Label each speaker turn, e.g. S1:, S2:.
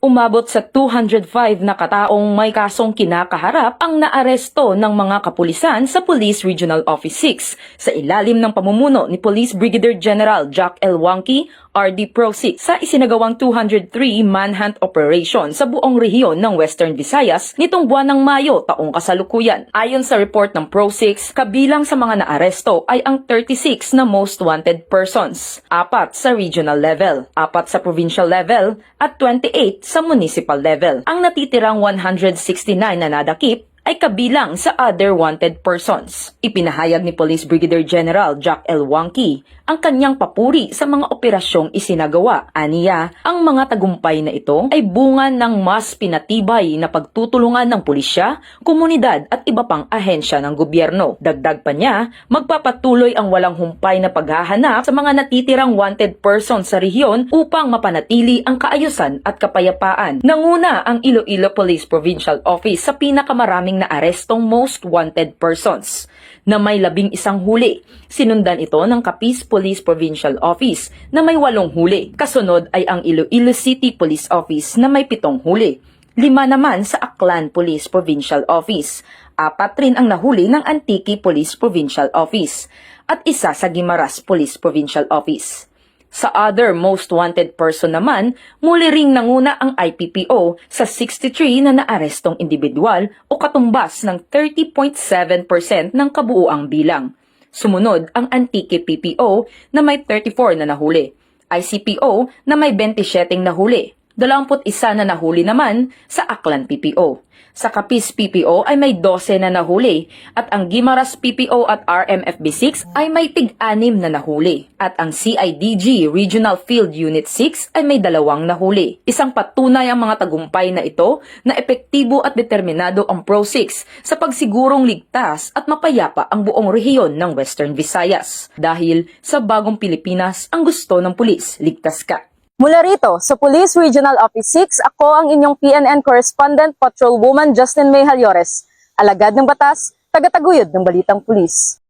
S1: Umabot sa 205 na kataong may kasong kinakaharap ang naaresto ng mga kapulisan sa Police Regional Office 6 sa ilalim ng pamumuno ni Police Brigadier General Jack L. Wangki, RD Pro 6 sa isinagawang 203 manhunt operation sa buong rehiyon ng Western Visayas nitong buwan ng Mayo taong kasalukuyan. Ayon sa report ng Pro 6, kabilang sa mga naaresto ay ang 36 na most wanted persons, 4 sa regional level, 4 sa provincial level at 28 sa municipal level. Ang natitirang 169 na nadakip ay kabilang sa other wanted persons. Ipinahayag ni Police Brigadier General Jack L. Wangki ang kanyang papuri sa mga operasyong isinagawa. Aniya, ang mga tagumpay na ito ay bunga ng mas pinatibay na pagtutulungan ng pulisya, komunidad at iba pang ahensya ng gobyerno. Dagdag pa niya, magpapatuloy ang walang humpay na paghahanap sa mga natitirang wanted persons sa rehiyon upang mapanatili ang kaayusan at kapayapaan. Nanguna ang Iloilo Police Provincial Office sa pinakamaraming na arestong most wanted persons na may 11 huli. Sinundan ito ng Capiz Police Provincial Office na may 8 huli. Kasunod ay ang Iloilo City Police Office na may 7 huli. 5 naman sa Aklan Police Provincial Office. 4 rin ang nahuli ng Antique Police Provincial Office at 1 sa Guimaras Police Provincial Office. Sa other most wanted person naman, muli ring nanguna ang IPPO sa 63 na naarestong individual o katumbas ng 30.7% ng kabuuang bilang. Sumunod ang Antique PPO na may 34 na nahuli, ICPO na may 27 nahuli, 21 na nahuli naman sa Aklan PPO. Sa Capiz PPO ay may 12 na nahuli at ang Guimaras PPO at RMFB6 ay may tig-6 na nahuli at ang CIDG Regional Field Unit 6 ay may 2 nahuli. Isang patunay ang mga tagumpay na ito na epektibo at determinado ang Pro 6 sa pagsigurong ligtas at mapayapa ang buong rehiyon ng Western Visayas. Dahil sa bagong Pilipinas ang gusto ng pulis, ligtas ka.
S2: Mula rito, sa Police Regional Office 6, ako ang inyong PNN Correspondent Patrolwoman Justin May Halyores, alagad ng batas, tagataguyod ng Balitang Pulis.